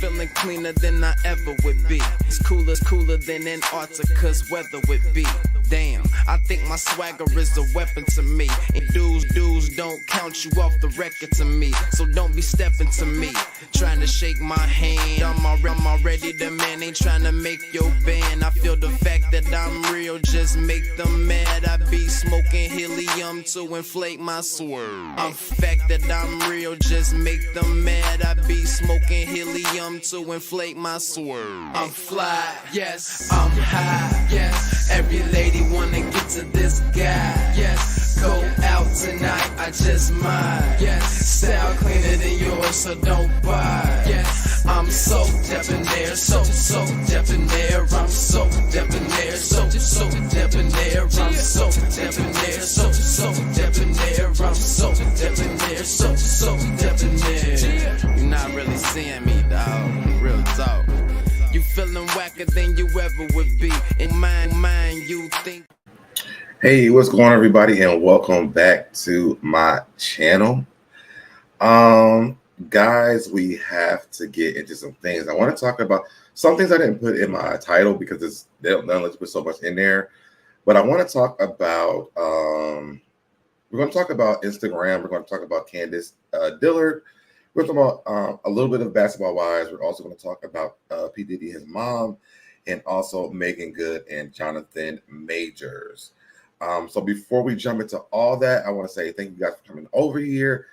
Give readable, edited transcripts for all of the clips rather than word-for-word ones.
feeling cleaner than I ever would be. It's cooler than Antarctica's weather would be. Damn, I think my swagger is a weapon to me. And dudes don't count you off the record to me. So don't be stepping to me, trying to shake my hand. I'm already the man, ain't trying to make your band. I feel the fact that I'm real, just make them mad. I be smoking helium to inflate my swerve. I'm fact that I'm real, just make them mad. I be smoking helium to inflate my swerve. I'm fly, yes, I'm high, yes. Every lady wanna get to this guy, yes. Go out tonight, I just might, yes. Style cleaner than yours, so don't buy, yes. I'm so debonair, so debonair. I'm so debonair, so debonair. I'm so debonair, so debonair. I'm so debonair, so debonair. You're not really seeing me, dog. Real talk. You feeling whacker than you ever would be. In mind, you think. Hey, what's going on, everybody, and welcome back to my channel. Guys, we have to get into some things. I want to talk about some things I didn't put in my title because let's put so much in there. But I want to talk about we're going to talk about Instagram. We're going to talk about Candiace Dillard. We're going to talk about a little bit of basketball wise. We're also going to talk about P. Diddy, his mom, and also Meagan Good and Jonathan Majors. So before we jump into all that, I want to say thank you guys for coming over here.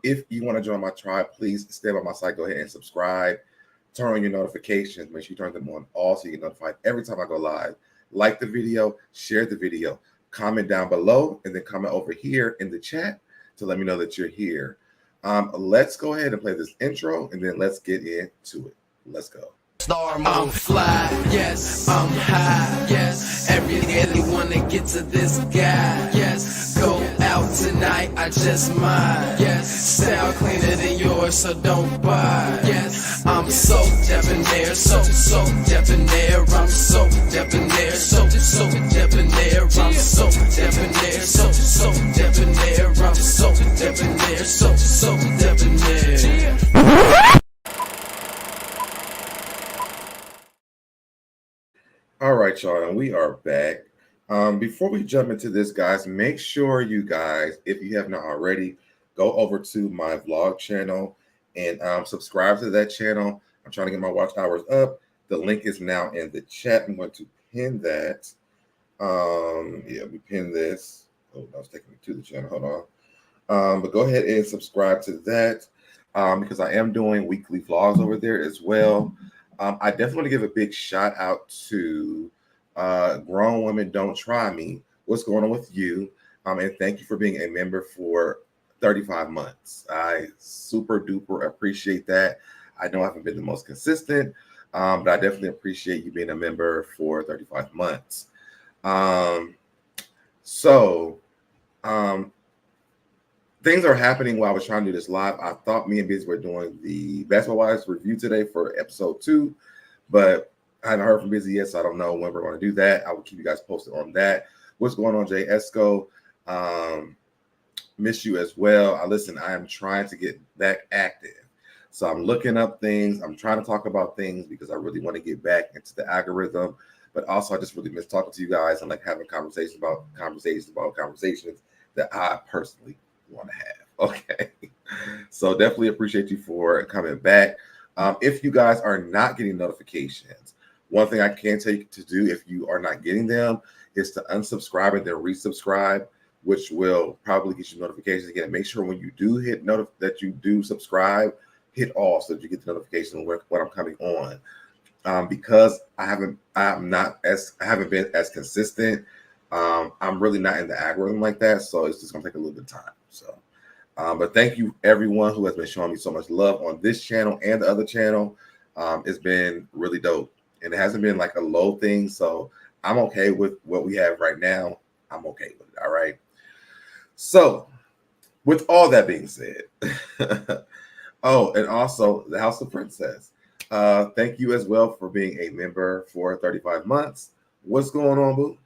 If you want to join my tribe, please stay by my side. Go ahead and subscribe. Turn on your notifications. Make sure you turn them on all so you get notified every time I go live. Like the video, share the video, comment down below, and then comment over here in the chat to let me know that you're here. Let's go ahead and play this intro, and then let's get into it. Let's go. I'm fly, yes, I'm high, yes. Every day wanna get to this guy, yes. Go out tonight, I just might, yes. Style cleaner than yours, so don't buy, yes. I'm so debonair, so debonair. I'm so debonair, so debonair. I'm so debonair, so debonair. I'm so debonair, so debonair. All right, y'all, and we are back. Before we jump into this, guys, make sure you guys, if you have not already, go over to my vlog channel and subscribe to that channel. I'm trying to get my watch hours up. The link is now in the chat. I'm going to pin that. Yeah, we pin this. Oh, that was taking me to the channel. Hold on. But go ahead and subscribe to that because I am doing weekly vlogs over there as well. I definitely want to give a big shout out to Grown Women Don't Try Me. What's going on with you? And thank you for being a member for 35 months. I super duper appreciate that. I know I haven't been the most consistent, but I definitely appreciate you being a member for 35 months. Things are happening while I was trying to do this live. I thought me and Biz were doing the Basketball Wives review today for episode 2, but I haven't heard from Busy yet, so I don't know when we're going to do that. I will keep you guys posted on that. What's going on, Jay Esco? Miss you as well. I am trying to get back active. So I'm looking up things. I'm trying to talk about things because I really want to get back into the algorithm, but also I just really miss talking to you guys and like having conversations about conversations that I personally want to have. Okay, so definitely appreciate you for coming back. If you guys are not getting notifications, one thing I can tell you to do if you are not getting them is to unsubscribe and then resubscribe, which will probably get you notifications again. Make sure when you do hit that you do subscribe, hit all so that you get the notification when I'm coming on. Because I haven't been as consistent. I'm really not in the algorithm like that, so it's just gonna take a little bit of time. So, but thank you everyone who has been showing me so much love on this channel and the other channel. It's been really dope, and it hasn't been like a low thing. So I'm okay with what we have right now. I'm okay with it. All right. So, with all that being said, oh, and also the House of Princess. Thank you as well for being a member for 35 months. What's going on, boo?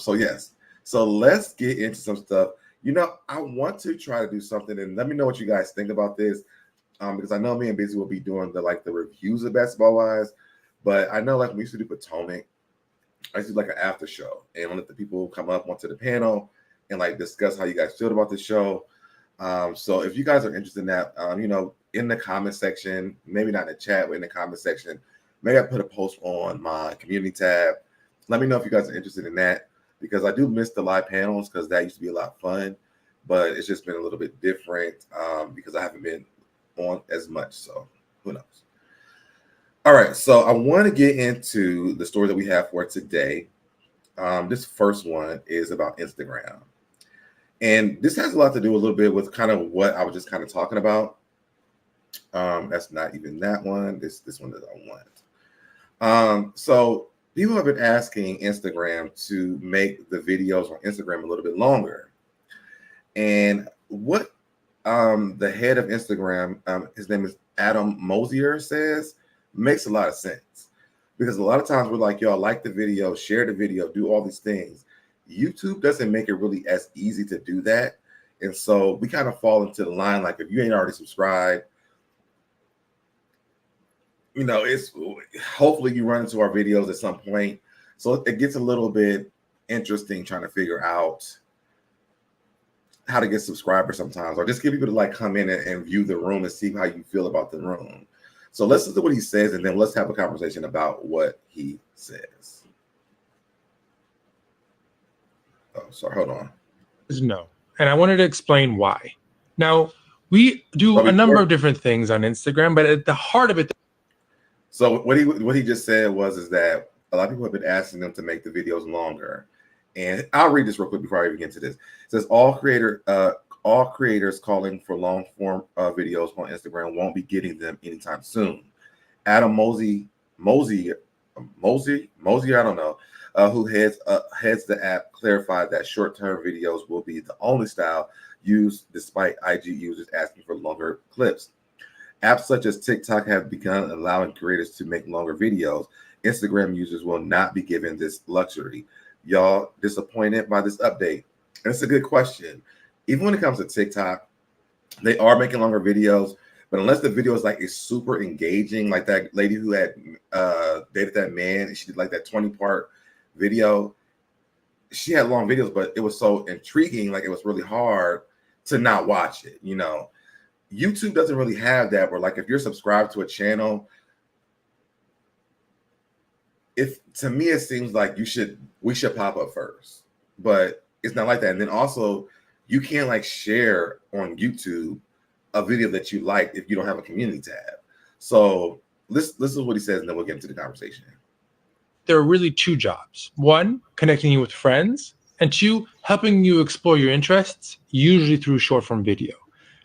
So yes. So let's get into some stuff. You know, I want to try to do something, and let me know what you guys think about this. because I know me and Busy will be doing the reviews of Basketball Wives, but I know like we used to do Potomac, I used to do like an after show and let the people come up onto the panel and like discuss how you guys feel about the show. So if you guys are interested in that, you know, in the comment section, maybe not in the chat, but in the comment section, maybe I put a post on my community tab. Let me know if you guys are interested in that, because I do miss the live panels because that used to be a lot of fun, but it's just been a little bit different because I haven't been on as much. So who knows? All right, so I want to get into the story that we have for today. This first one is about Instagram. And this has a lot to do a little bit with kind of what I was just kind of talking about. That's not even that one. This one that I want. So people have been asking Instagram to make the videos on Instagram a little bit longer. And what the head of Instagram, his name is Adam Mosier, says makes a lot of sense. Because a lot of times we're like, y'all like the video, share the video, do all these things. YouTube doesn't make it really as easy to do that. And so we kind of fall into the line, like if you ain't already subscribed, you know, it's hopefully you run into our videos at some point. So it gets a little bit interesting trying to figure out how to get subscribers sometimes, or just get people to like come in and view the room and see how you feel about the room. So let's listen to what he says, and then let's have a conversation about what he says. Oh, sorry, hold on. No. And I wanted to explain why. Now, we do a number of different things on Instagram, but at the heart of it. So what he just said is that a lot of people have been asking them to make the videos longer. And I'll read this real quick before I even get into this. It says all creators calling for long form videos on Instagram won't be getting them anytime soon. Adam Mosey, I don't know, who heads the app, clarified that short-term videos will be the only style used, despite IG users asking for longer clips. Apps such as TikTok have begun allowing creators to make longer videos. Instagram users will not be given this luxury. Y'all disappointed by this update? And it's a good question. Even when it comes to TikTok, they are making longer videos, but unless the video is super engaging, like that lady who had dated that man, and she did like that 20-part video. She had long videos, but it was so intriguing, like it was really hard to not watch it. You know, YouTube doesn't really have that, where like if you're subscribed to a channel, to me it seems like we should pop up first, but it's not like that. And then also you can't like share on YouTube a video that you like if you don't have a community tab. So this is what he says, and then we'll get into the conversation. There are really two jobs. One, connecting you with friends, and two, helping you explore your interests, usually through short form video.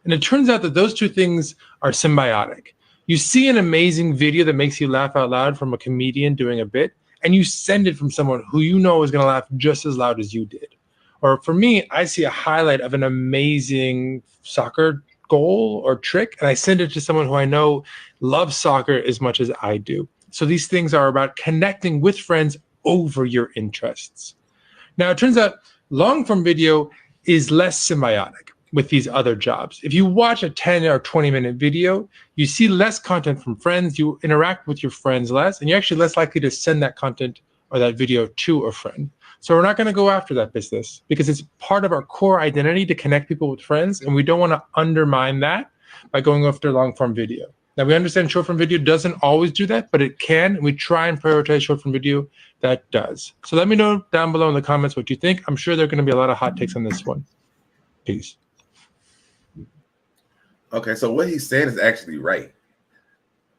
And it turns out that those two things are symbiotic. You see an amazing video that makes you laugh out loud from a comedian doing a bit, and you send it from someone who you know is going to laugh just as loud as you did. Or for me, I see a highlight of an amazing soccer goal or trick, and I send it to someone who I know loves soccer as much as I do. So these things are about connecting with friends over your interests. Now, it turns out long-form video is less symbiotic with these other jobs. If you watch a 10 or 20-minute video, you see less content from friends, you interact with your friends less, and you're actually less likely to send that content or that video to a friend. So we're not going to go after that business because it's part of our core identity to connect people with friends, and we don't want to undermine that by going after long-form video. Now, we understand short-form video doesn't always do that, but it can. And we try and prioritize short-form video that does. So let me know down below in the comments what you think. I'm sure there are going to be a lot of hot takes on this one. Peace. Okay, so what he's saying is actually right.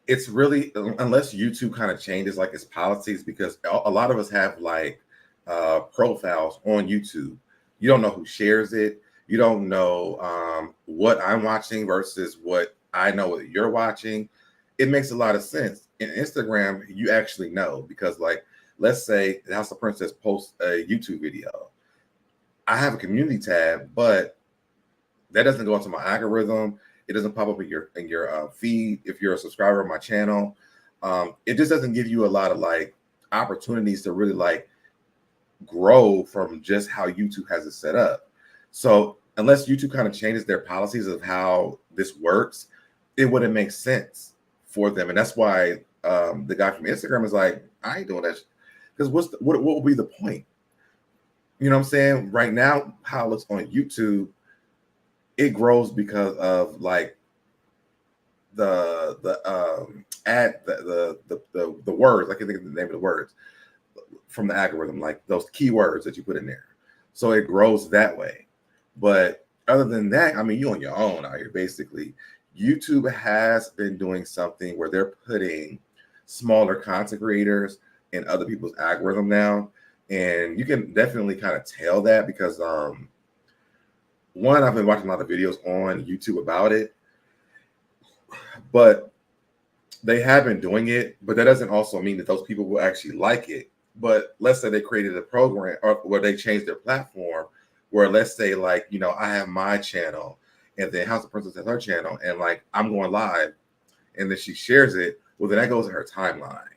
It's really, unless YouTube kind of changes like its policies, because a lot of us have like profiles on YouTube. You don't know who shares it. You don't know what I'm watching versus what I know what you're watching. It makes a lot of sense. In Instagram, you actually know, because like, let's say the House of Princess posts a YouTube video. I have a community tab, but that doesn't go into my algorithm. It doesn't pop up in your feed if you're a subscriber of my channel. It just doesn't give you a lot of like opportunities to really like grow from just how YouTube has it set up. So unless YouTube kind of changes their policies of how this works, it wouldn't make sense for them. And that's why the guy from Instagram is like, I ain't doing that. Because what will be the point? You know what I'm saying? Right now, how it looks on YouTube, it grows because of like the words. I can think of the name of the words from the algorithm, like those keywords that you put in there. So it grows that way. But other than that, I mean, you're on your own out here, basically. YouTube has been doing something where they're putting smaller content creators in other people's algorithm now. And you can definitely kind of tell that because one, I've been watching a lot of videos on YouTube about it, but they have been doing it, but that doesn't also mean that those people will actually like it. But let's say they created a program or where they changed their platform where let's say like, you know, I have my channel and then House of Princess has her channel and like I'm going live and then she shares it. Well, then that goes in her timeline.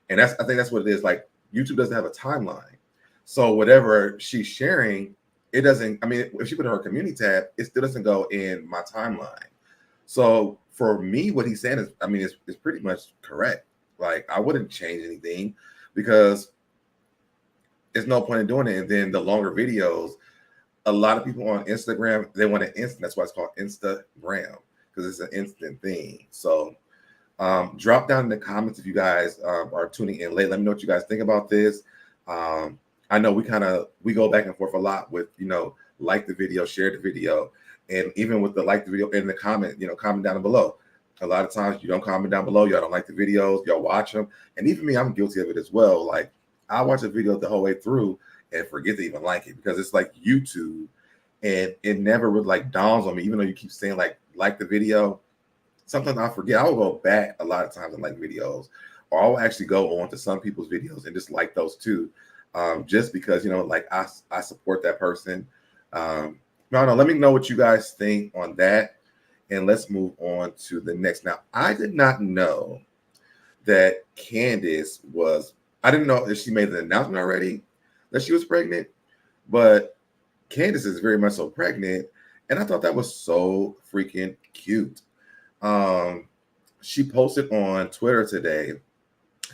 And I think that's what it is. Like YouTube doesn't have a timeline. So whatever she's sharing, it doesn't, I mean, if she put it in her community tab, it still doesn't go in my timeline. So for me, what he's saying is, I mean, it's pretty much correct. Like I wouldn't change anything because there's no point in doing it. And then the longer videos, a lot of people on Instagram, they want an instant. That's why it's called Instagram, because it's an instant thing. So drop down in the comments if you guys are tuning in late. Let me know what you guys think about this. I know we go back and forth a lot with, you know, like the video, share the video. And even with the like the video in the comment, you know, comment down below. A lot of times you don't comment down below. Y'all don't like the videos. Y'all watch them. And even me, I'm guilty of it as well. Like I watch a video the whole way through and forget to even like it because it's like YouTube and it never really like dawns on me, even though you keep saying like the video. Sometimes I forget. I will go back a lot of times and like videos, or I'll actually go on to some people's videos and just like those too. Just because, you know, like I support that person. No, let me know what you guys think on that. And let's move on to the next. Now, I did not know that Candiace I didn't know if she made the announcement already that she was pregnant, but Candiace is very much so pregnant. And I thought that was so freaking cute. She posted on Twitter today.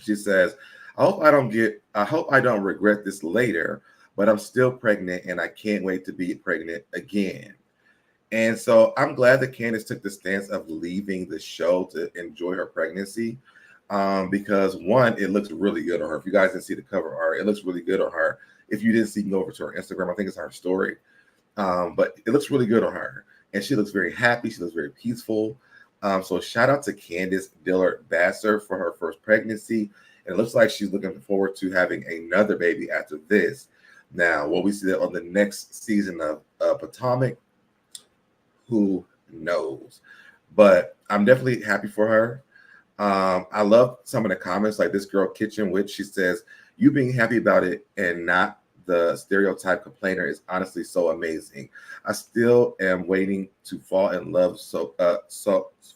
She says, I hope I don't regret this later, but I'm still pregnant and I can't wait to be pregnant again. And so I'm glad that Candiace took the stance of leaving the show to enjoy her pregnancy. Because one, it looks really good on her. If you guys didn't see the cover art, it looks really good on her. If you didn't see, you can go over to her Instagram. I think it's her story. But it looks really good on her. And she looks very happy. She looks very peaceful. So shout out to Candiace Dillard Basser for her first pregnancy. And it looks like she's looking forward to having another baby after this. Now, will we see that on the next season of Potomac? Who knows? But I'm definitely happy for her. I love some of the comments, like this girl Kitchen Witch. She says, you being happy about it and not the stereotype complainer is honestly so amazing. I still am waiting to fall in love.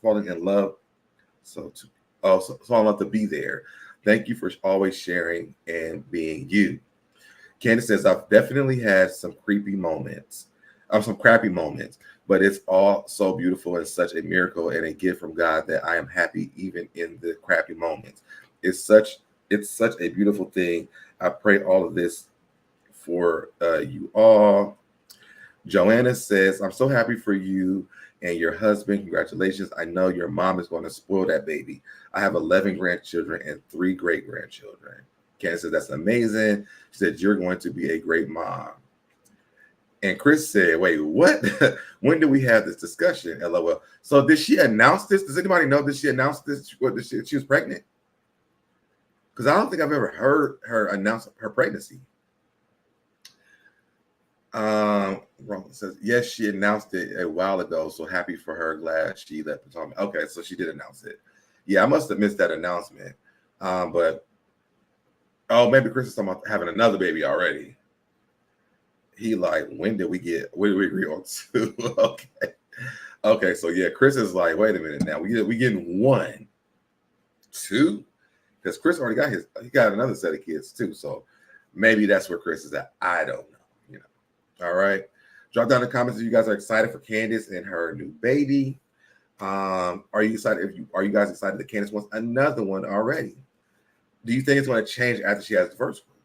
Falling in love to be there. Thank you for always sharing and being you. Candice says, I've definitely had some crappy moments, but it's all so beautiful and such a miracle and a gift from God that I am happy even in the crappy moments. It's such a beautiful thing. I pray all of this for you all. Joanna says, I'm so happy for you and your husband. Congratulations. I know your mom is going to spoil that baby. I have 11 grandchildren and 3 great-grandchildren. Candice said, that's amazing. She said, you're going to be a great mom. And Chris said, wait, what? When do we have this discussion? LOL. So did she announce this? Does anybody know that she announced this? She was pregnant? Because I don't think I've ever heard her announce her pregnancy. Ron says, yes, she announced it a while ago. So happy for her. Glad she let Potomac. Okay, so she did announce it. Yeah, I must have missed that announcement. But maybe Chris is talking about having another baby already. He like, when did we agree on 2? Okay. So yeah, Chris is like, wait a minute now. We getting 1, 2, because Chris already he got another set of kids too. So maybe that's where Chris is at. I don't know. All right. Drop down in the comments if you guys are excited for Candiace and her new baby. Are you excited? Are you guys excited that Candace wants another one already? Do you think it's going to change after she has the first one?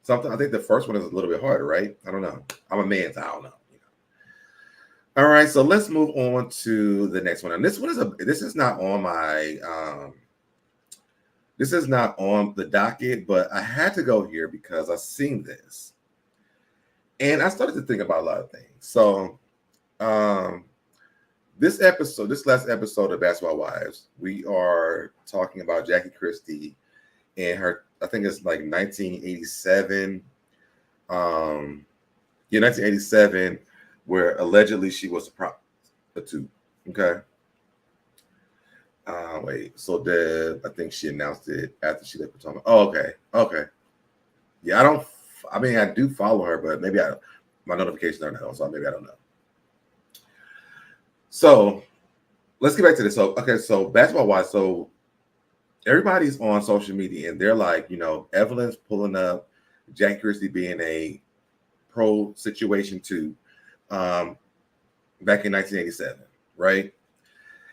Something. I think the first one is a little bit harder, right? I don't know. I'm a man, so I don't know. All right, so let's move on to the next one. And this one is this is not on my this is not on the docket, but I had to go here because I seen this. And I started to think about a lot of things. So this last episode of Basketball Wives, we are talking about Jackie Christie and her, I think it's like 1987. Yeah, 1987, where allegedly she was a prostitute. Okay. Wait, so I think she announced it after she left Potomac. Oh, okay. Okay. Yeah, I do follow her, but maybe my notifications are not on, so maybe I don't know. So let's get back to this. So, okay, so basketball wise, so everybody's on social media and they're like, Evelyn's pulling up, Jackie Christie being a pro situation too, back in 1987, right?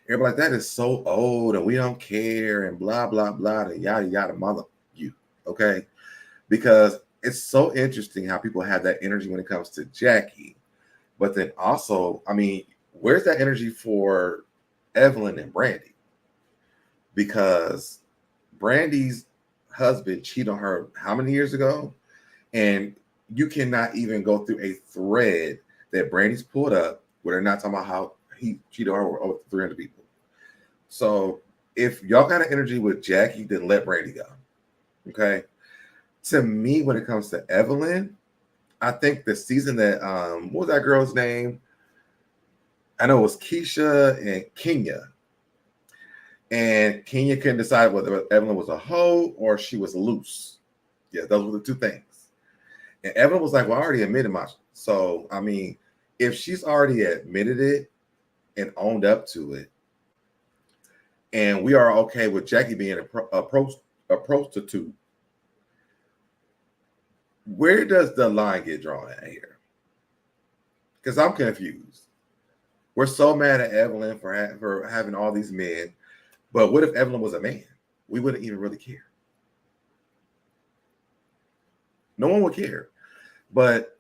Everybody like, that is so old and we don't care and blah, blah, blah, and yada, yada, mother you, okay? Because it's so interesting how people have that energy when it comes to Jackie. But then also, where's that energy for Evelyn and Brandy? Because Brandy's husband cheated on her how many years ago? And you cannot even go through a thread that Brandy's pulled up where they're not talking about how he cheated on her with over 300 people. So if y'all got an energy with Jackie, then let Brandy go. Okay. To me, when it comes to Evelyn, I think the season that what was that girl's name? I know it was Keisha and Kenya. And Kenya couldn't decide whether Evelyn was a hoe or she was loose. Yeah, those were the two things. And Evelyn was like, well, I already admitted my. So, if she's already admitted it and owned up to it, and we are okay with Jackie being a prostitute, where does the line get drawn at here? Because I'm confused. We're so mad at Evelyn for having all these men, but what if Evelyn was a man? We wouldn't even really care. No one would care. But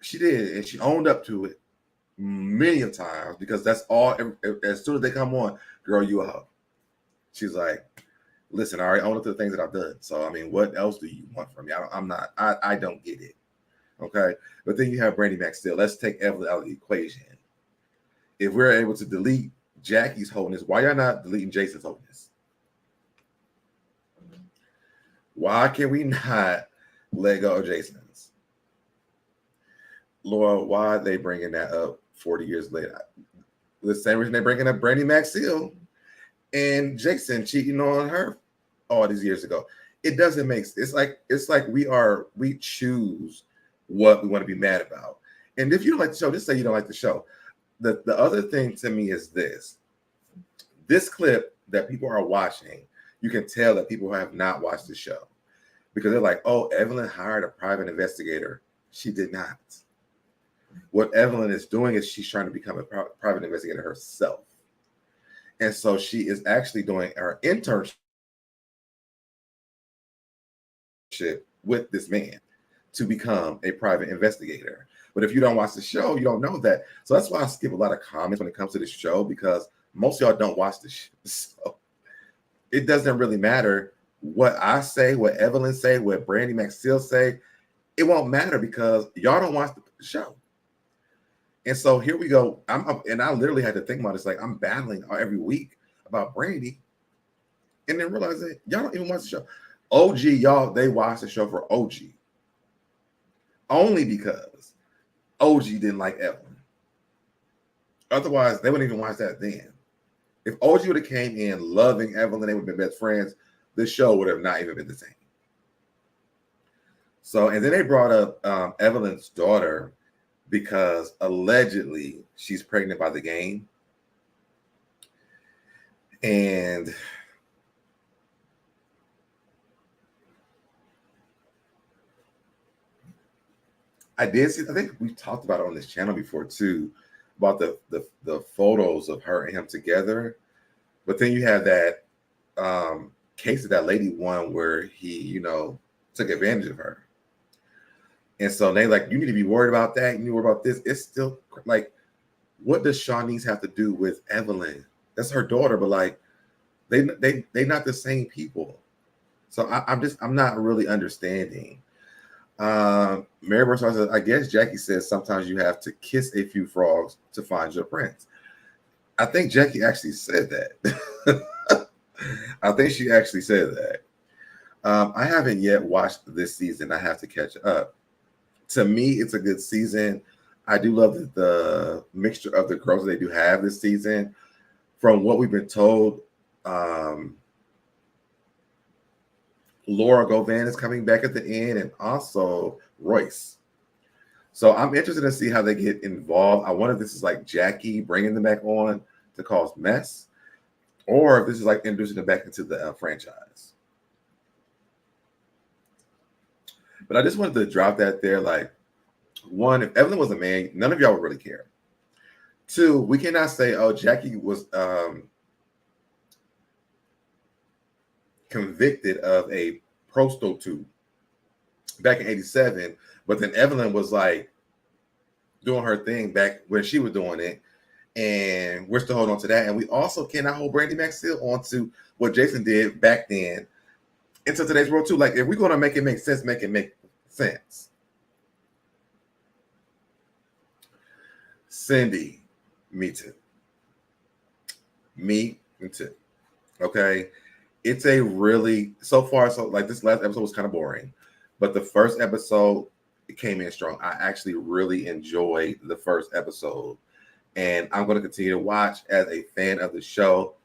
she did, and she owned up to it many of times because that's all. As soon as they come on, girl, you a hoe. She's like, listen, I already own up to the things that I've done. So, what else do you want from me? I don't get it. Okay. But then you have Brandy Mac still. Let's take Evelyn out of the equation. If we're able to delete Jackie's wholeness, why y'all not deleting Jason's wholeness? Why can we not let go of Jason's? Laura, why are they bringing that up 40 years later? The same reason they're bringing up Brandy Maxfield and Jason cheating on her all these years ago. It doesn't make sense. It's like we choose what we want to be mad about. And if you don't like the show, just say you don't like the show. The other thing to me is this clip that people are watching, you can tell that people have not watched the show because they're like, oh, Evelyn hired a private investigator. She did not. What Evelyn is doing is she's trying to become a private investigator herself. And so she is actually doing her internship with this man to become a private investigator. But if you don't watch the show, you don't know that. So that's why I skip a lot of comments when it comes to this show, because most of y'all don't watch the show. So it doesn't really matter what I say, what Evelyn say, what Brandy Maxfield say. It won't matter because y'all don't watch the show. And so here we go. And I literally had to think about this. Like, I'm battling every week about Brandy, and then realizing y'all don't even watch the show. OG, y'all, they watch the show for OG. Only because OG didn't like Evelyn. Otherwise, they wouldn't even watch that then. If OG would have came in loving Evelyn, they would have been best friends, the show would have not even been the same. So, and then they brought up Evelyn's daughter because allegedly she's pregnant by the game. And I think we talked about it on this channel before too, about the photos of her and him together. But then you have that case that lady won where he, you know, took advantage of her. And so they like, you need to be worried about that. You need to worry about this. It's still like, what does Shawnice have to do with Evelyn? That's her daughter, but like, they not the same people. So I'm not really understanding. Mary Burnside says, I guess Jackie says sometimes you have to kiss a few frogs to find your prince. I think Jackie actually said that. I think she actually said that. I haven't yet watched this season. I have to catch up. To me, it's a good season. I do love the mixture of the girls they do have this season. From what we've been told, Laura Govan is coming back at the end, and also Royce. So I'm interested to see how they get involved. I wonder if this is like Jackie bringing them back on to cause mess, or if this is like introducing them back into the franchise. But I just wanted to drop that there. Like, one, if Evelyn was a man, none of y'all would really care. Two, we cannot say, oh, Jackie was convicted of a prostitute back in '87, but then Evelyn was like doing her thing back when she was doing it, and we're still holding on to that. And we also cannot hold Brandy Maxfield on to what Jason did back then into today's world too. Like, if we're going to make it make sense, make it make sense. Cindy, me too. Me too. Okay. It's a really, so far, so like this last episode was kind of boring, but the first episode, it came in strong. I actually really enjoyed the first episode, and I'm going to continue to watch as a fan of the show.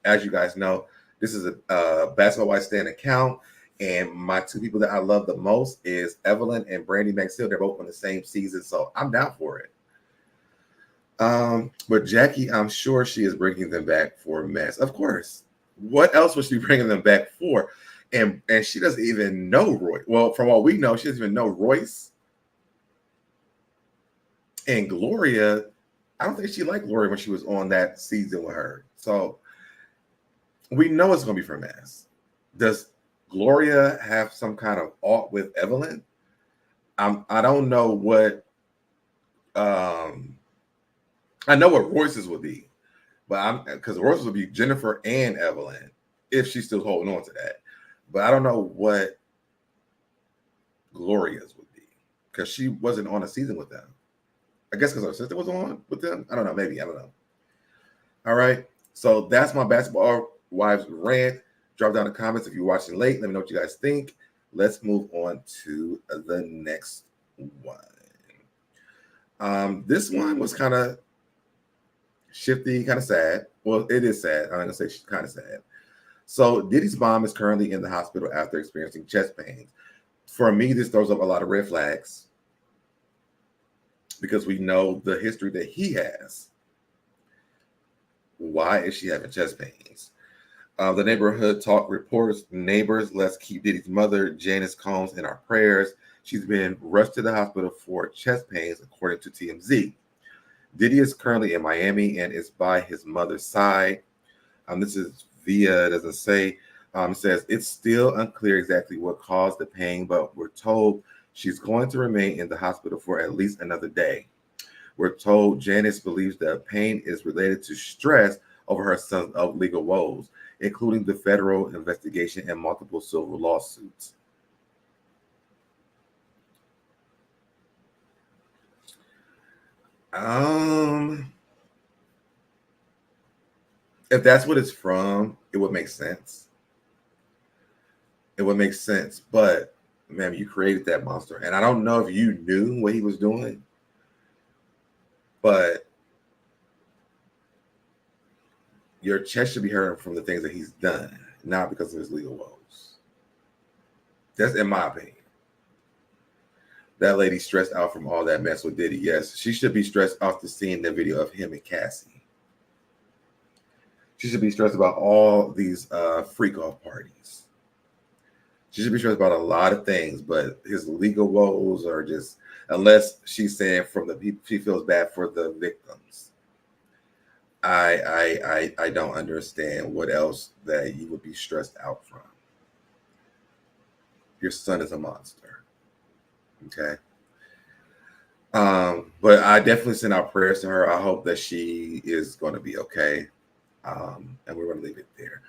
As you guys know, this is a Basketball Wives Stand account, and my two people that I love the most is Evelyn and Brandy Maxfield. They're both on the same season, so I'm down for it. But Jackie, I'm sure she is bringing them back for a mess. Of course. What else was she bringing them back for? And she doesn't even know Roy. Well, from what we know, she doesn't even know Royce. And Gloria, I don't think she liked Gloria when she was on that season with her. So we know it's going to be for mess. Does Gloria have some kind of aught with Evelyn? I don't know what. I know what Royce's would be. But because Royce would be Jennifer and Evelyn if she's still holding on to that. But I don't know what Gloria's would be because she wasn't on a season with them. I guess because her sister was on with them. I don't know. Maybe. I don't know. All right. So that's my Basketball Wives rant. Drop down the comments if you're watching late. Let me know what you guys think. Let's move on to the next one. This one was kind of shifty, kind of sad. Well, it is sad. I'm going to say kind of sad. So Diddy's mom is currently in the hospital after experiencing chest pains. For me, this throws up a lot of red flags because we know the history that he has. Why is she having chest pains? The neighborhood talk reports, neighbors, let's keep Diddy's mother, Janice Combs, in our prayers. She's been rushed to the hospital for chest pains, according to TMZ. Diddy is currently in Miami and is by his mother's side. This is via, doesn't say, says it's still unclear exactly what caused the pain, but we're told she's going to remain in the hospital for at least another day. We're told Janice believes the pain is related to stress over her son's legal woes, including the federal investigation and multiple civil lawsuits. If that's what it's from, it would make sense. It would make sense, but man, you created that monster, and I don't know if you knew what he was doing, but your chest should be hurting from the things that he's done, not because of his legal woes. That's in my opinion. That lady stressed out from all that mess with Diddy. Yes, she should be stressed after seeing the video of him and Cassie. She should be stressed about all these freak-off parties. She should be stressed about a lot of things, but his legal woes are just, unless she's saying from the people, she feels bad for the victims. I don't understand what else that you would be stressed out from. Your son is a monster. Okay. But I definitely send out prayers to her. I hope that she is going to be okay. And we're going to leave it there.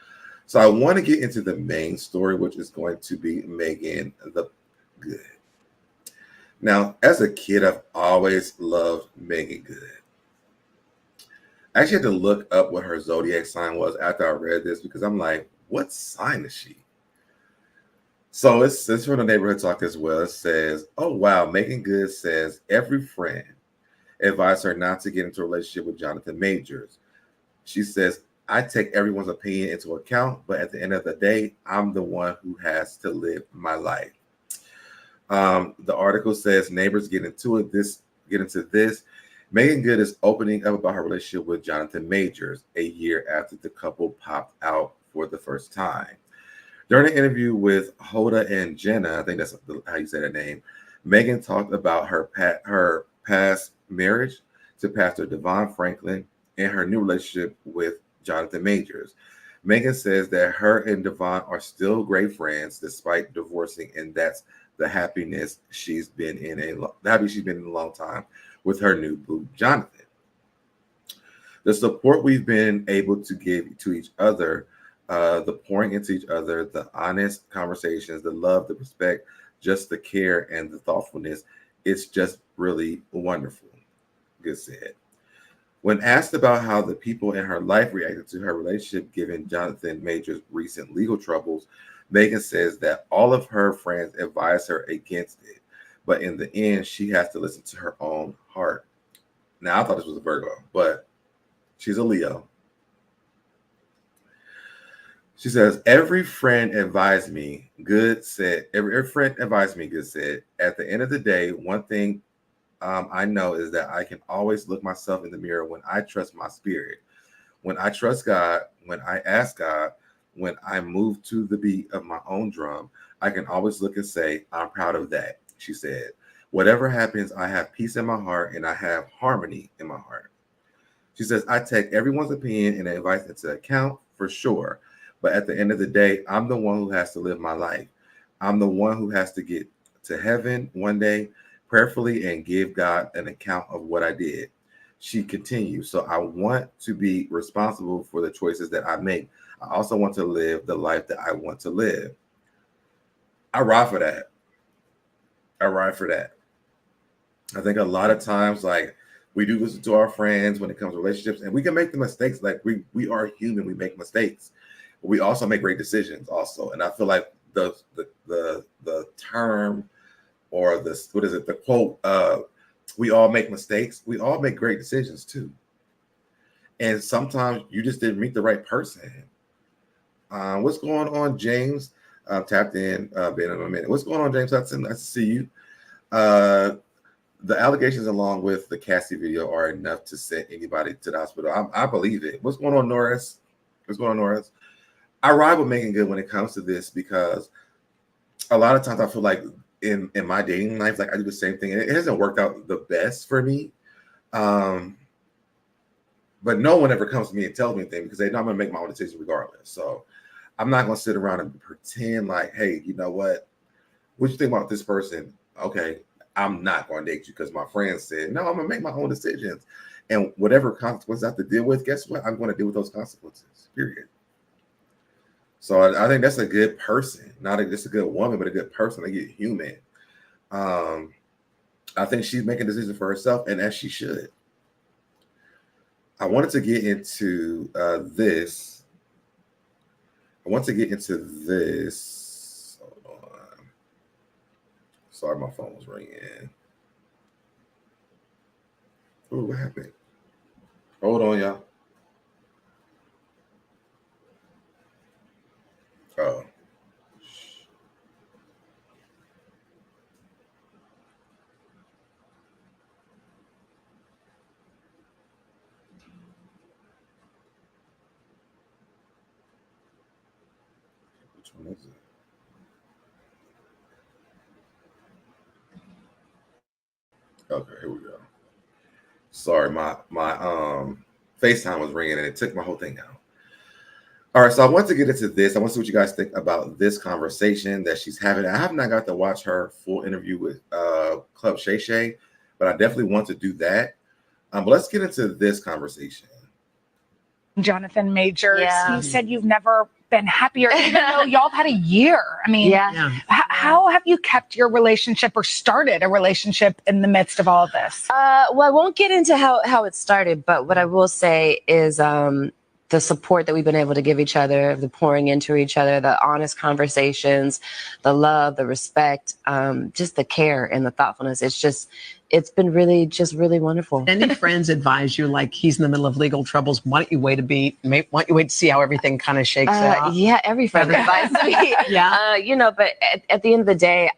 So I want to get into the main story, which is going to be Meagan the Good. Now, as a kid, I've always loved Meagan Good. I actually had to look up what her zodiac sign was after I read this because I'm like, what sign is she? So it's from the neighborhood talk as well. It says, oh, wow. Meagan Good says every friend advised her not to get into a relationship with Jonathan Majors. She says, I take everyone's opinion into account, but at the end of the day, I'm the one who has to live my life. The article says neighbors get into this. Meagan Good is opening up about her relationship with Jonathan Majors a year after the couple popped out for the first time. During an interview with Hoda and Jenna, I think that's how you say that name, Meagan talked about her past marriage to Pastor Devon Franklin and her new relationship with Jonathan Majors. Meagan says that her and Devon are still great friends despite divorcing, and that's the happiness she's been in a long time with her new boo, Jonathan. The support we've been able to give to each other, the pouring into each other, the honest conversations, the love, the respect, just the care and the thoughtfulness, it's just really wonderful. Good said. When asked about how the people in her life reacted to her relationship given Jonathan Major's recent legal troubles, Meagan says that all of her friends advised her against it, but in the end, she has to listen to her own heart. Now, I thought this was a Virgo, but she's a Leo. She says, every friend advised me, Good said, every friend advised me, Good said, at the end of the day, one thing I know is that I can always look myself in the mirror when I trust my spirit, when I trust God, when I ask God, when I move to the beat of my own drum, I can always look and say, I'm proud of that, she said. Whatever happens, I have peace in my heart and I have harmony in my heart. She says, I take everyone's opinion and advice into account for sure. But at the end of the day, I'm the one who has to live my life. I'm the one who has to get to heaven one day prayerfully and give God an account of what I did. She continues, so I want to be responsible for the choices that I make. I also want to live the life that I want to live. I ride for that. I ride for that. I think a lot of times, like, we do listen to our friends when it comes to relationships, and we can make the mistakes. Like, we are human, we make mistakes. We also make great decisions also. And I feel like the term or the quote, we all make mistakes. We all make great decisions too. And sometimes you just didn't meet the right person. What's going on, James? Tapped in, been in a minute. What's going on, James Hudson? Nice to see you. The allegations along with the Cassie video are enough to send anybody to the hospital. I believe it. What's going on, Norris? What's going on, Norris? I ride with Meagan Good when it comes to this because a lot of times I feel like in my dating life, like I do the same thing, and it hasn't worked out the best for me. But no one ever comes to me and tells me anything because they know I'm gonna make my own decision regardless. So I'm not gonna sit around and pretend like, hey, you know what? What you think about this person? Okay, I'm not gonna date you because my friends said no. I'm gonna make my own decisions, and whatever consequences I have to deal with, guess what? I'm gonna deal with those consequences. Period. So I think that's a good person, not just a good woman, but a good person, a good human. I think she's making decisions for herself, and as she should. I wanted to get into this. Hold on. Sorry, my phone was ringing. Ooh, what happened? Hold on, y'all. Oh. Which one is it? Okay, here we go. Sorry, my FaceTime was ringing and it took my whole thing out. All right, so I want to get into this. I want to see what you guys think about this conversation that she's having. I have not got to watch her full interview with Club Shay Shay, but I definitely want to do that. But let's get into this conversation. Jonathan Majors, you said you've never been happier, even though y'all had a year. I mean, how have you kept your relationship or started a relationship in the midst of all of this? Well, I won't get into how it started, but what I will say is the support that we've been able to give each other, the pouring into each other, the honest conversations, the love, the respect, just the care and the thoughtfulness. It's been really wonderful. Any friends advise you, like, he's in the middle of legal troubles, why don't you wait why don't you wait to see how everything kind of shakes out? Yeah, every friend advised me. But at the end of the day,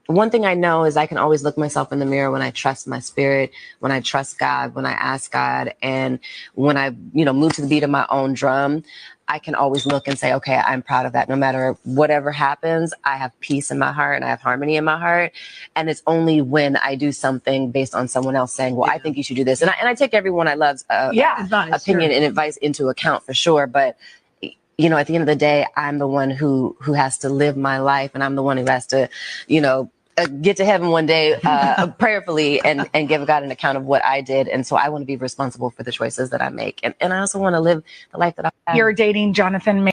one thing I know is I can always look myself in the mirror when I trust my spirit, when I trust God, when I ask God, and when I, move to the beat of my own drum. I can always look and say, okay, I'm proud of that. No matter whatever happens, I have peace in my heart and I have harmony in my heart. And it's only when I do something based on someone else saying, well, I think you should do this. And I take everyone I love's opinion and advice into account for sure. But at the end of the day, I'm the one who has to live my life, and I'm the one who has to, get to heaven one day prayerfully and give God an account of what I did. And so I want to be responsible for the choices that I make. And I also want to live the life that I have. You're dating Jonathan.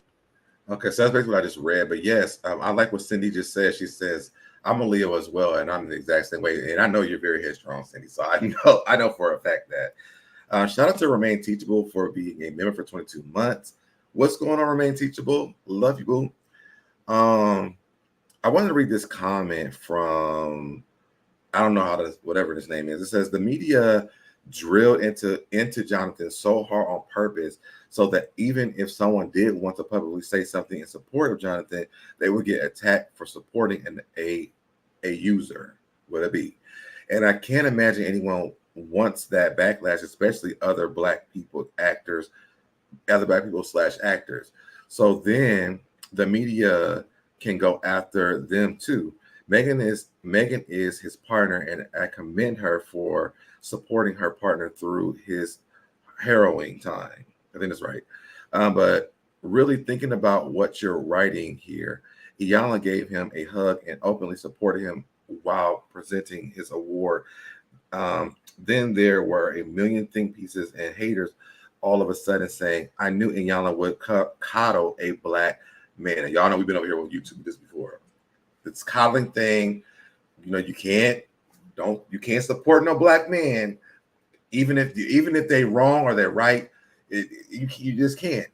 Okay, so that's basically what I just read. But yes, I like what Cindy just said. She says, I'm a Leo as well, and I'm the exact same way. And I know you're very headstrong, Cindy. So I know for a fact that. Shout out to Remain Teachable for being a member for 22 months. What's going on, Remain Teachable? Love you, boo. I wanted to read this comment from, I don't know whatever his name is. It says, the media drilled into Jonathan so hard on purpose so that even if someone did want to publicly say something in support of Jonathan, they would get attacked for supporting a user, would it be? And I can't imagine anyone wants that backlash, especially other Black people actors, other Black people / actors. So then the media can go after them too. Meagan is his partner, and I commend her for supporting her partner through his harrowing time. I think that's right. But really thinking about what you're writing here, Iyanla gave him a hug and openly supported him while presenting his award. Then there were a million think pieces and haters all of a sudden saying, I knew Iyanla would coddle a Black man. And y'all know we've been over here on YouTube this before. This coddling thing, you can't support no Black man, even if they wrong or they're right. You just can't.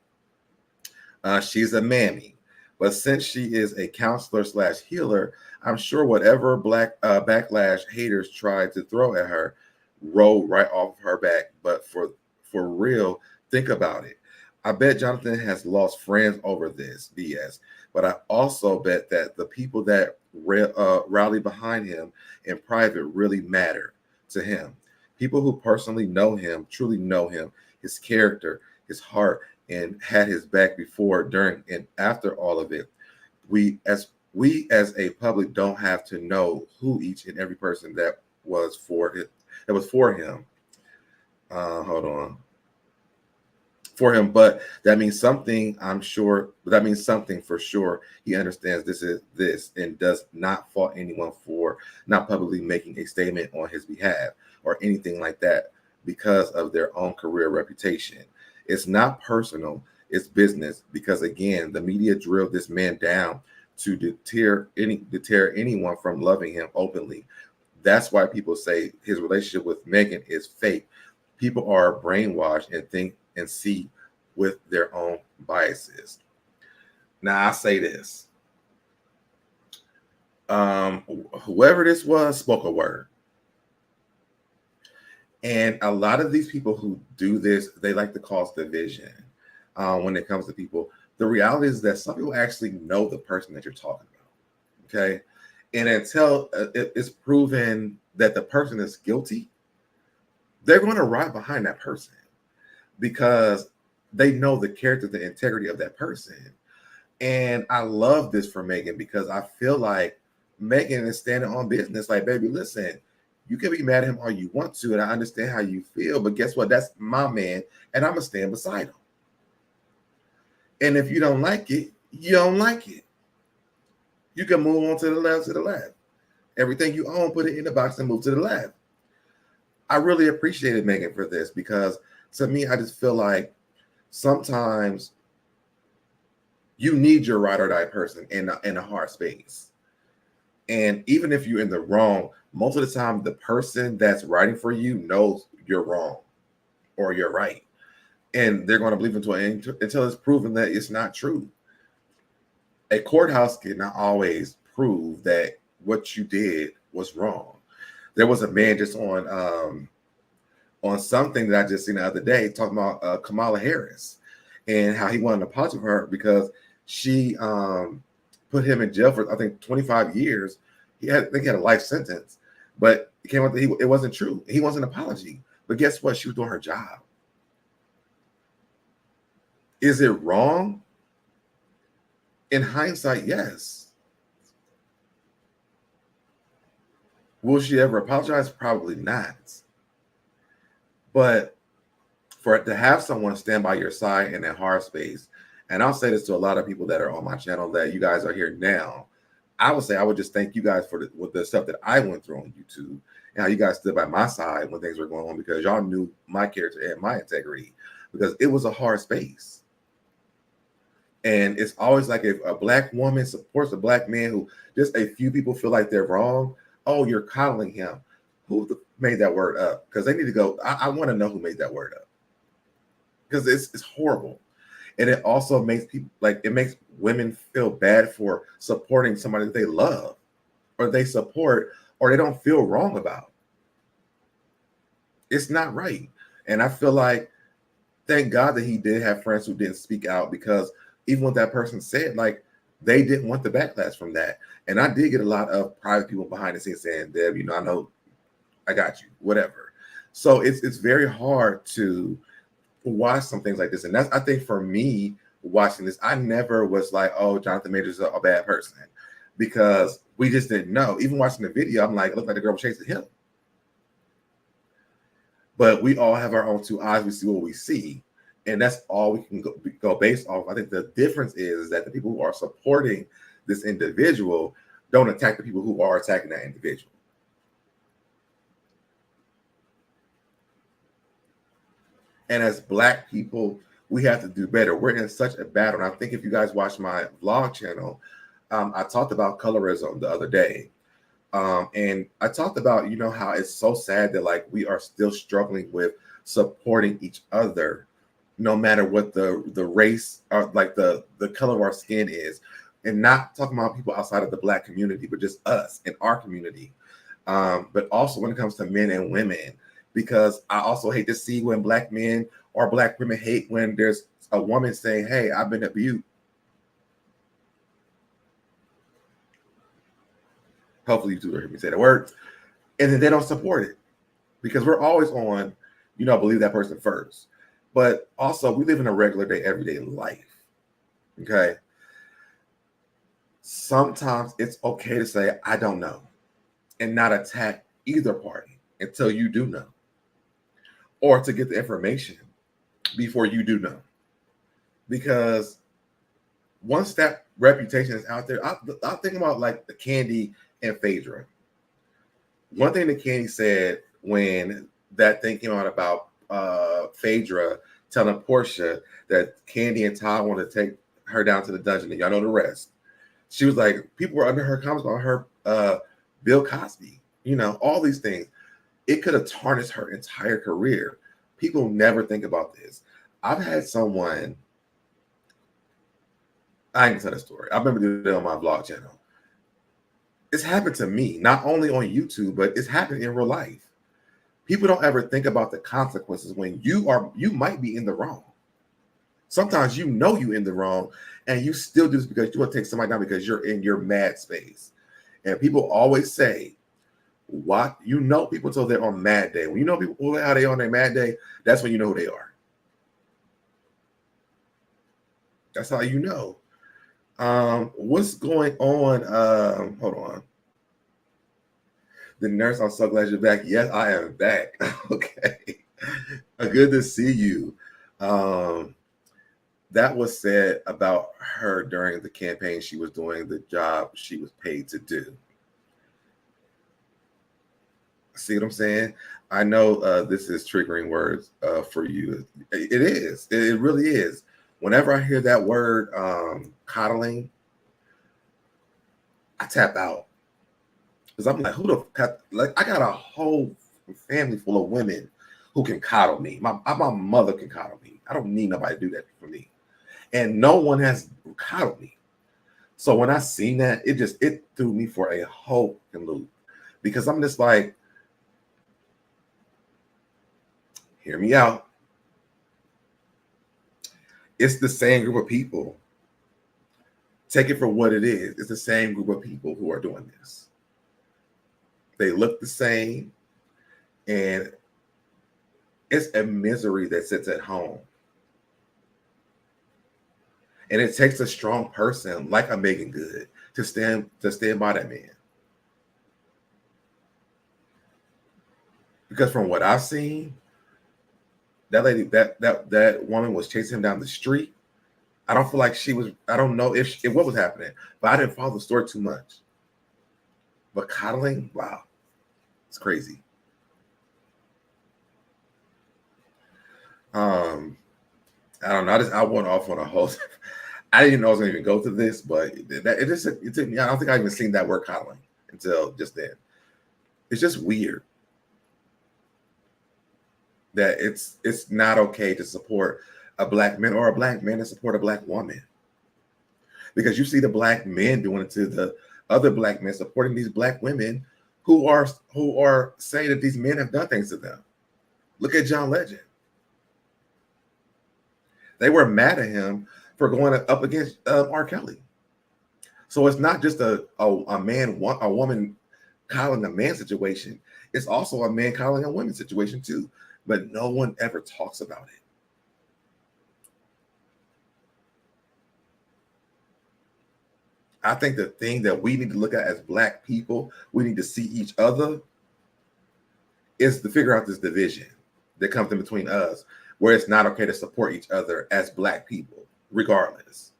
She's a mammy, but since she is a counselor / healer, I'm sure whatever Black backlash haters tried to throw at her rolled right off her back. But for real, think about it. I bet Jonathan has lost friends over this BS, but I also bet that the people that rally behind him in private really matter to him. People who personally know him, truly know him, his character, his heart, and had his back before, during, and after all of it. We as a public don't have to know who each and every person that was for him. Hold on. For him, but that means something, I'm sure. That means something for sure. He understands this and does not fault anyone for not publicly making a statement on his behalf or anything like that because of their own career reputation. It's not personal, it's business, because again, the media drilled this man down to deter anyone from loving him openly. That's why people say his relationship with Meagan is fake. People are brainwashed and think and see with their own biases. Now I say this. Whoever this was spoke a word. And a lot of these people who do this, they like to cause division when it comes to people. The reality is that some people actually know the person that you're talking about. Okay. And until it's proven that the person is guilty, they're going to ride behind that person because they know the character, the integrity of that person. And I love this for Meagan because I feel like Meagan is standing on business. Like, baby, listen, You can be mad at him all you want to, and I understand how you feel, but guess what? That's my man, and I'm gonna stand beside him. And if you don't like it, you don't like it. You can move on to the left, Everything you own, put it in the box and move to the left. I really appreciated Meagan for this, because to me, I just feel like sometimes you need your ride or die person in a hard space. And even if you're in the wrong, most of the time, the person that's writing for you knows you're wrong or you're right. And they're going to believe until it's proven that it's not true. A courthouse cannot always prove that what you did was wrong. There was a man just on something that I just seen the other day talking about Kamala Harris and how he wanted to apologize for her because she put him in jail for, I think, 25 years. I think he had a life sentence, but it came out that it wasn't true. He wants an apology. But guess what? She was doing her job. Is it wrong? In hindsight, yes. Will she ever apologize? Probably not. But to have someone stand by your side in a hard space, and I'll say this to a lot of people that are on my channel that you guys are here now, I would say I would just thank you guys for the stuff that I went through on YouTube and how you guys stood by my side when things were going on, because y'all knew my character and my integrity, because it was a hard space. And it's always like if a black woman supports a black man who just a few people feel like they're wrong, oh, you're coddling him. Who made that word up? Because they need to go. I want to know who made that word up, because it's horrible. And it also makes people it makes women feel bad for supporting somebody that they love or they support or they don't feel wrong about. It's not right. And I feel like, thank God that he did have friends who didn't speak out, because even what that person said, they didn't want the backlash from that. And I did get a lot of private people behind the scenes saying, Deb, I know I got you, whatever. So it's very hard to watch some things like this. And that's, I think for me, watching this, I never was like, oh, Jonathan Majors is a bad person, because we just didn't know. Even watching the video, I'm like, it looked like the girl was chasing him. But we all have our own two eyes. We see what we see. And that's all we can go based off. I think the difference is that the people who are supporting this individual don't attack the people who are attacking that individual. And as Black people, we have to do better. We're in such a battle. And I think if you guys watch my vlog channel, I talked about colorism the other day. And I talked about, how it's so sad that we are still struggling with supporting each other, no matter what the race or the color of our skin is, and not talking about people outside of the Black community, but just us in our community. But also when it comes to men and women, because I also hate to see when Black men or Black women hate when there's a woman saying, hey, I've been abused. Hopefully you two hear me say the word. And then they don't support it, because we're always on, believe that person first. But also we live in a regular day, everyday life. Okay. Sometimes it's okay to say, I don't know, and not attack either party until you do know, or to get the information before you do know. Because once that reputation is out there, I'll think about the Candy and Phaedra. One thing that Candy said when that thing came out about Phaedra telling Portia that Candy and Todd want to take her down to the dungeon, and y'all know the rest. She was like, people were under her comments about her Bill Cosby, all these things. It could have tarnished her entire career. People never think about this. I've had someone, I can tell the story. I remember doing it on my vlog channel. It's happened to me, not only on YouTube, but it's happened in real life. People don't ever think about the consequences when you might be in the wrong. Sometimes you're in the wrong, and you still do this because you want to take somebody down because you're in your mad space. And people always say, what? People until they're on mad day. When you know people how they on their mad day, that's when you know who they are. That's how you know. What's going on? Hold on. The nurse, I'm so glad you're back. Yes, I am back. Okay. Good to see you. That was said about her during the campaign. She was doing the job she was paid to do. See what I'm saying? I know this is triggering words for you. It is. It really is. Whenever I hear that word coddling, I tap out. Because I'm like, who the, like, I got a whole family full of women who can coddle me. My mother can coddle me. I don't need nobody to do that for me. And no one has coddled me. So when I seen that, it threw me for a whole loop. Because I'm just like, hear me out. It's the same group of people. Take it for what it is. It's the same group of people who are doing this. They look the same, and it's a misery that sits at home. And it takes a strong person like a Meagan Good to stand by that man. Because from what I've seen, that lady, that woman was chasing him down the street. I don't feel like she was, I don't know if what was happening, but I didn't follow the story too much. But coddling, wow, it's crazy. I don't know. I went off on a whole. I didn't know I was going to even go to this, but it took me. I don't think I even seen that word coddling until just then. It's just weird that it's not okay to support a black man or a black man to support a black woman, because you see the black men doing it to the other black men, supporting these black women who are saying that these men have done things to them. Look at John Legend. They were mad at him for going up against R. Kelly. So it's not just a woman coddling a man situation. It's also a man coddling a woman situation too. But no one ever talks about it. I think the thing that we need to look at as black people, we need to see each other, is to figure out this division that comes in between us, where it's not okay to support each other as black people, regardless.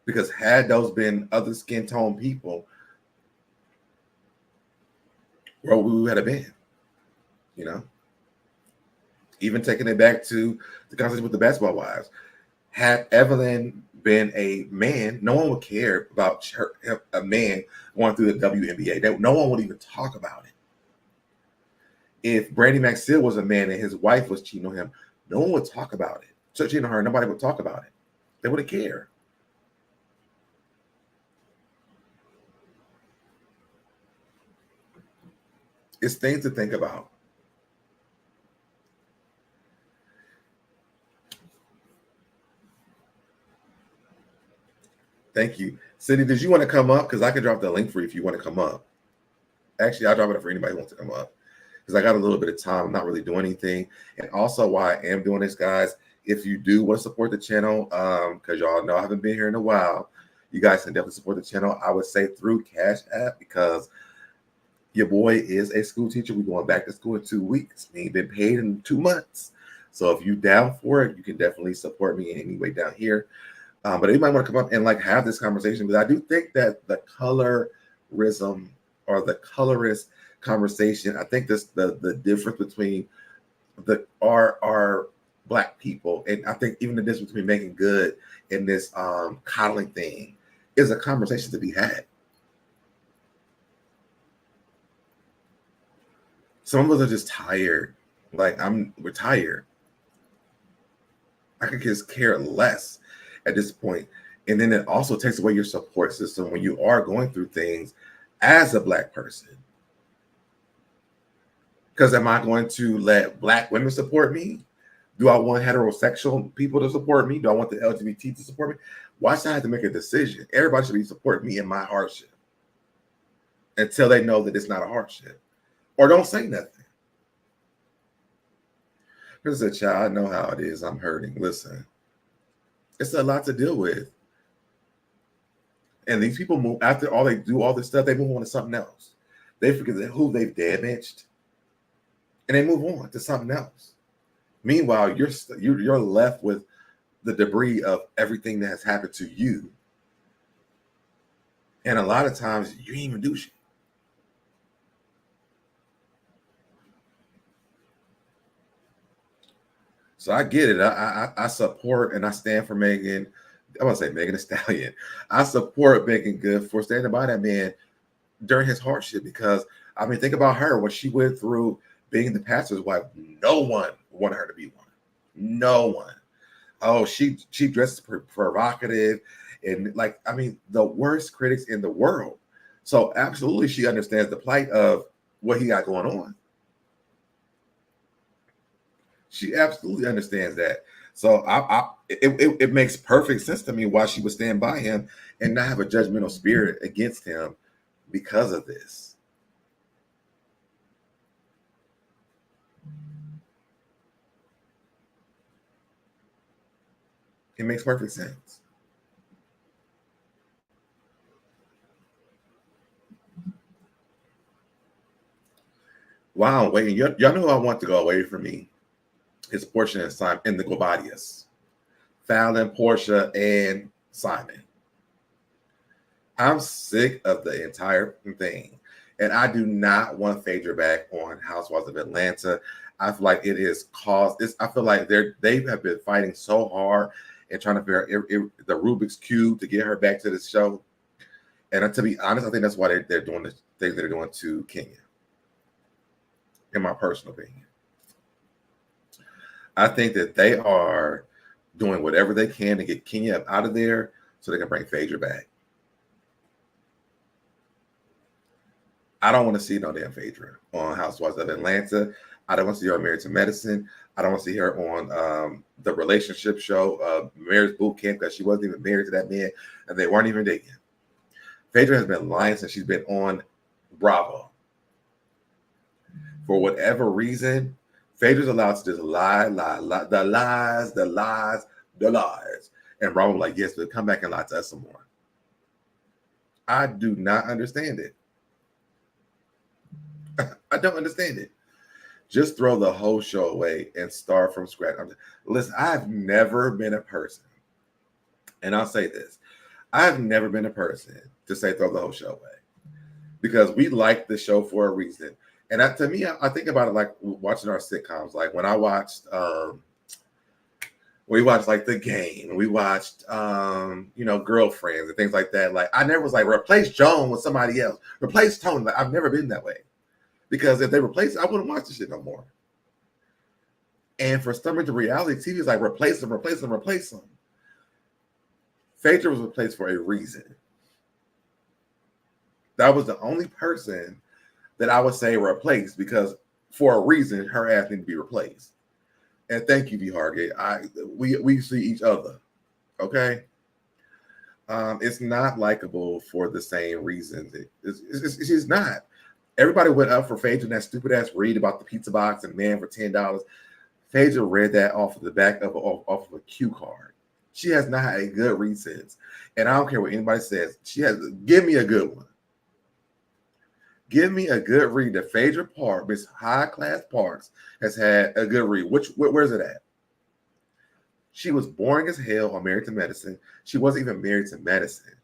Because had those been other skin tone people, where we would have been, you know? Even taking it back to the conversation with the basketball wives. Had EVELYN been a man, no one would care about a man going through the WNBA. No one would even talk about it. If Brady Maxfield was a man and his wife was cheating on him, no one would talk about it. So cheating on her, nobody would talk about it. They wouldn't care. It's things to think about. Thank you. Cindy, did you want to come up? Because I can drop the link for you if you want to come up. Actually, I'll drop it up for anybody who wants to come up. Because I got a little bit of time. I'm not really doing anything. And also, why I am doing this, guys, if you do want to support the channel, because y'all know I haven't been here in a while, you guys can definitely support the channel. I would say through CashApp, because your boy is a school teacher. We're going back to school in 2 weeks. We ain't been paid in 2 months. So if you down for it, you can definitely support me in any way down here. But anybody want to come up and like have this conversation, because I do think that the colorism or the colorist conversation, I think this the difference between our black people, and I think even the difference between Meagan Good and this coddling thing is a conversation to be had. Some of us are just tired. Like we're tired. I could just care less at this point. And then it also takes away your support system when you are going through things as a black person. Because am I going to let black women support me? Do I want heterosexual people to support me? Do I want the LGBT to support me? Why should I have to make a decision? Everybody should be supporting me in my hardship until they know that it's not a hardship. Or don't say nothing. Because a child, I know how it is. I'm hurting. Listen, it's a lot to deal with. And these people move after all they do all this stuff, they move on to something else. They forget who they've damaged, and they move on to something else. Meanwhile, you're left with the debris of everything that has happened to you, and a lot of times you didn't even do shit. So I get it. I support and I stand for Megan. I want to say Megan Thee Stallion. I support Meagan Good for standing by that man during his hardship, because I mean, think about her, what she went through being the pastor's wife. No one wanted her to be one. No one. Oh, she dresses provocative, and like, I mean, the worst critics in the world. So absolutely, she understands the plight of what he got going on. She absolutely understands that. So it makes perfect sense to me why she would stand by him and not have a judgmental spirit against him because of this. It makes perfect sense. Wow, wait, y'all know who I want to go away from me? It's Portia and Simon in the Globadius. Fallon, Portia, and Simon. I'm sick of the entire thing. And I do not want Phaedra back on Housewives of Atlanta. I feel like it is caused this. I feel like they have been fighting so hard and trying to figure out the Rubik's Cube to get her back to the show. And to be honest, I think that's why they're doing the things they're doing to Kenya, in my personal opinion. I think that they are doing whatever they can to get Kenya out of there so they can bring Phaedra back. I don't want to see no damn Phaedra on Housewives of Atlanta. I don't want to see her on Married to Medicine. I don't want to see her on the relationship show, Marriage Boot Camp, because she wasn't even married to that man and they weren't even dating. Phaedra has been lying since she's been on Bravo. For whatever reason, Phaedra's allowed to just lie, the lies. And Bravo like, yes, but come back and lie to us some more. I do not understand it. I don't understand it. Just throw the whole show away and start from scratch. Listen, I've never been a person, and I'll say this, I've never been a person to say throw the whole show away, because we like the show for a reason. And to me, I think about it like watching our sitcoms. Like when I watched, we watched like The Game, we watched, Girlfriends and things like that. Like I never was like, replace Joan with somebody else, replace Tony. Like, I've never been that way, because if they replace it, I wouldn't watch the shit no more. And for some reason, reality TV is like replace them. Phaedra was replaced for a reason. That was the only person that I would say replaced, because for a reason, her ass needed to be replaced. And thank you, V. Hargate. We see each other, okay? It's not likable for the same reasons. It's not. Everybody went up for Phaedra and that stupid ass read about the pizza box and man for $10. Phaedra read that off of the back of a cue card. She has not had a good read since. And I don't care what anybody says. Give me a good one. Give me a good read. The Phaedra part, Miss High Class Parks, has had a good read. Where's it at? She was boring as hell on Married to Medicine. She wasn't even married to medicine.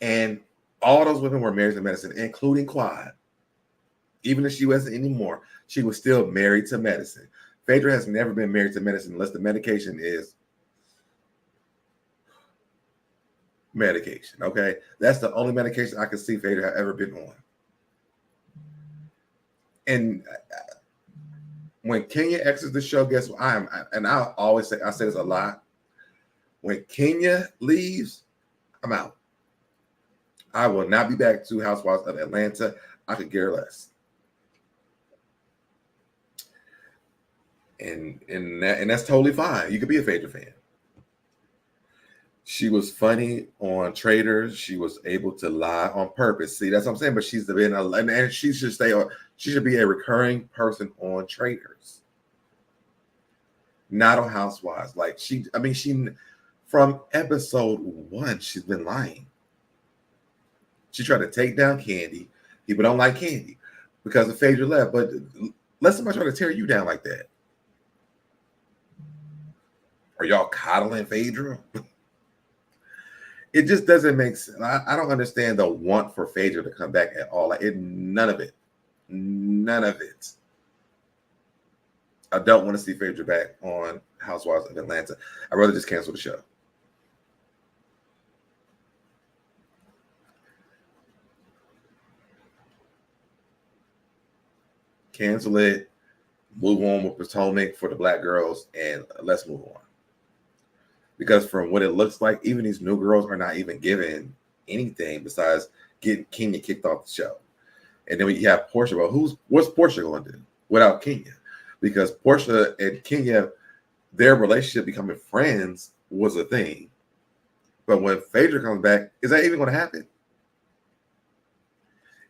And all those women were married to medicine, including Quad. Even if she wasn't anymore, she was still married to medicine. Phaedra has never been married to medicine unless the medication is medication, okay? That's the only medication I can see Phaedra have ever been on. And when Kenya exits the show, guess what? I always say, I say this a lot. When Kenya leaves, I'm out. I will not be back to Housewives of Atlanta. I could care less. And that's totally fine. You could be a Phaedra fan. She was funny on Traders. She was able to lie on purpose. See, that's what I'm saying. But she's been and she should stay on. She should be a recurring person on Traders, not on Housewives. Like she from episode 1, she's been lying. She tried to take down Candy. People don't like Candy because of Phaedra left. But let somebody try to tear you down like that. Are y'all coddling Phaedra? It just doesn't make sense. I don't understand the want for Phaedra to come back at all. Like none of it. None of it. I don't want to see Phaedra back on Housewives of Atlanta. I'd rather just cancel the show. Cancel it. Move on with Potomac for the black girls, and let's move on. Because from what it looks like, even these new girls are not even given anything besides getting Kenya kicked off the show. And then we have Portia. Well, what's Portia going to do without Kenya? Because Portia and Kenya, their relationship becoming friends was a thing. But when Phaedra comes back, is that even going to happen?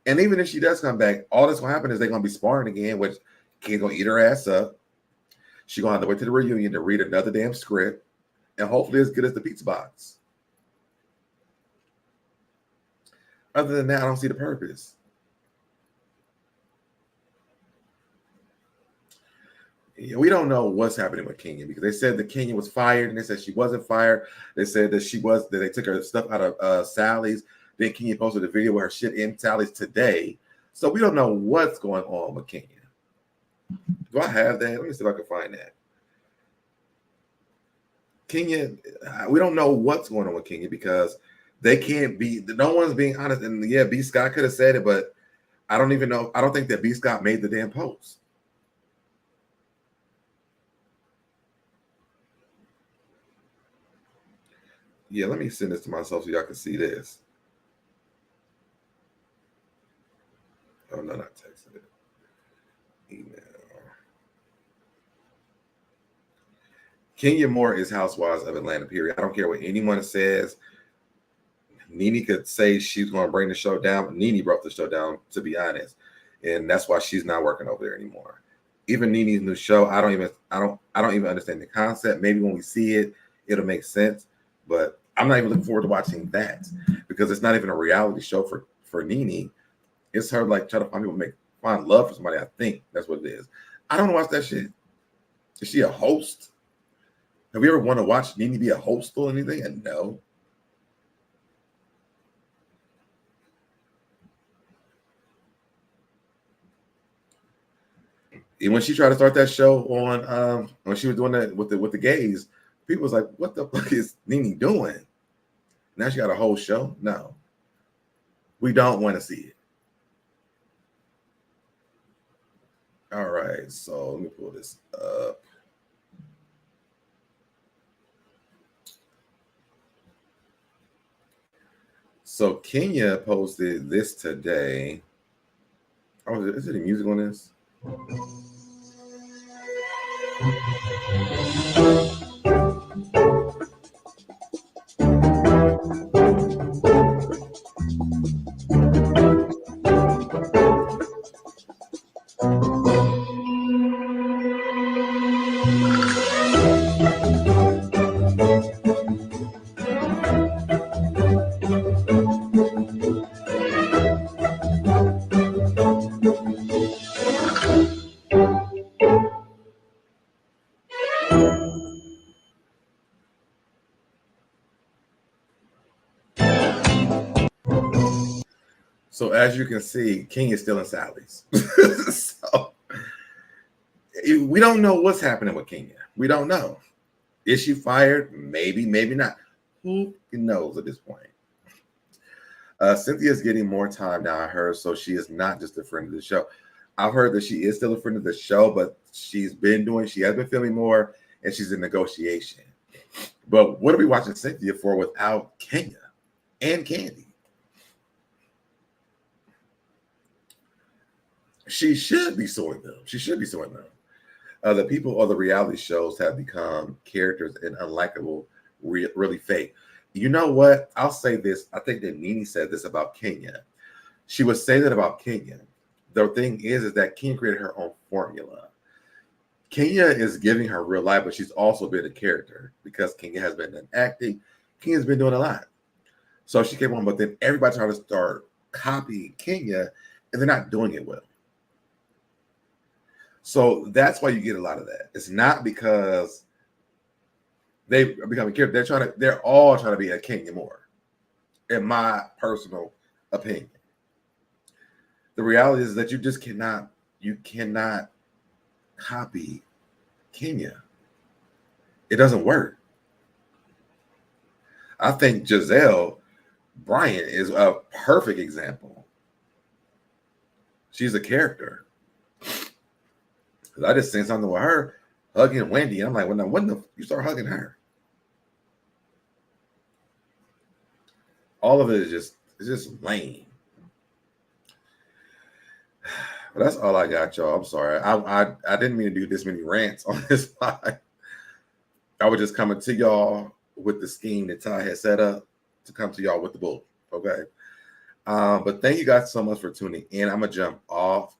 And even if she does come back, all that's going to happen is they're going to be sparring again, which Kenya's going to eat her ass up. She's going to have to wait to the reunion to read another damn script. And hopefully as good as the pizza box. Other than that, I don't see the purpose. Yeah, we don't know what's happening with Kenya because they said that Kenya was fired and they said she wasn't fired. They said that they took her stuff out of Sally's. Then Kenya posted a video with her shit in Sally's today. So we don't know what's going on with Kenya. Do I have that? Let me see if I can find that. Kenya, we don't know what's going on with Kenya because they can't be, no one's being honest. And yeah, B. Scott could have said it, but I don't even know. I don't think that B. Scott made the damn post. Yeah, let me send this to myself so y'all can see this. Oh, no, not texting it. Email. Kenya Moore is Housewives of Atlanta, period. I don't care what anyone says. Nene could say she's going to bring the show down, but Nene brought the show down, to be honest. And that's why she's not working over there anymore. Even Nene's new show, I don't even understand the concept. Maybe when we see it, it'll make sense. But I'm not even looking forward to watching that because it's not even a reality show for Nene. It's her like trying to find people find love for somebody. I think that's what it is. I don't watch that shit. Is she a host? Have you ever want to watch Nene be a host or anything? And no. And when she tried to start that show on when she was doing that with the gays, people was like, what the fuck is Nene doing? Now she got a whole show? No. We don't want to see it. All right, so let me pull this up. So Kenya posted this today. Oh, is there any music on this? So as you can see, King is still in Sally's. So we don't know what's happening with Kenya. We don't know. Is she fired? Maybe, maybe not. Who knows at this point? Cynthia's getting more time now, I heard, so she is not just a friend of the show. I've heard that she is still a friend of the show, but she has been filming more, and she's in negotiation. But what are we watching Cynthia for without Kenya and Candy? She should be suing them. She should be suing them. The people of the reality shows have become characters and unlikable, really fake. You know what? I'll say this. I think that Nene said this about Kenya. She would say that about Kenya. The thing is that Kenya created her own formula. Kenya is giving her real life, but she's also been a character because Kenya has been in acting. Kenya's been doing a lot. So she came on, but then everybody tried to start copy Kenya and they're not doing it well. So that's why you get a lot of that. It's not because they are becoming character. They're all trying to be a Kenya more, in my personal opinion. The reality is that you just cannot copy Kenya. It doesn't work. I think Giselle Bryant is a perfect example. She's a character. Because I just seen something with her hugging Wendy. And I'm like, when the you start hugging her? All of it is just lame. But that's all I got, y'all. I'm sorry. I didn't mean to do this many rants on this live. I was just coming to y'all with the scheme that Ty had set up to come to y'all with the bull. Okay. But thank you guys so much for tuning in. I'm gonna jump off.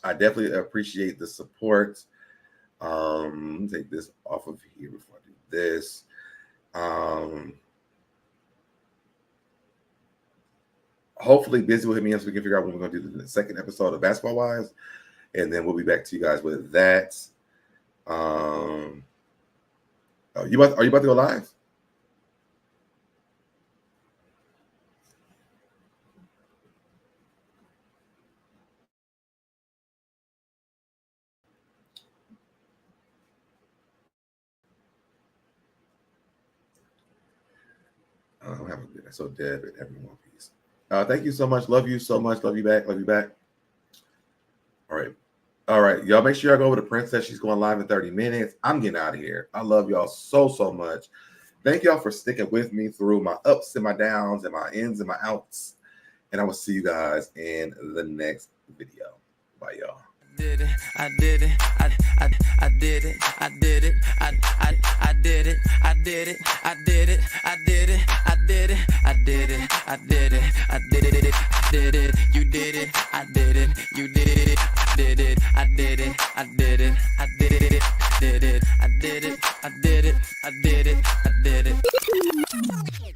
I definitely appreciate the support. Let me take this off of here before I do this. Hopefully Busy will hit me up so we can figure out when we're gonna do the second episode of Basketball Wives, and then we'll be back to you guys with that. Are you about to go live? I'm having a good so Deb and everyone, peace. Thank you so much. Love you so much. Love you back. Love you back. All right. Y'all make sure y'all go over to Princess. She's going live in 30 minutes. I'm getting out of here. I love y'all so much. Thank y'all for sticking with me through my ups and my downs and my ins and my outs. And I will see you guys in the next video. Bye, y'all. I did it. I did it. I did it. I did it. I did it. I did it. I did it. I did it. I did it. I did it. I did it. I did it. Did it. You did it. I did it. You did it. Did it. I did it. I did it. I did it. Did it. I did it. I did it. I did it. I did it.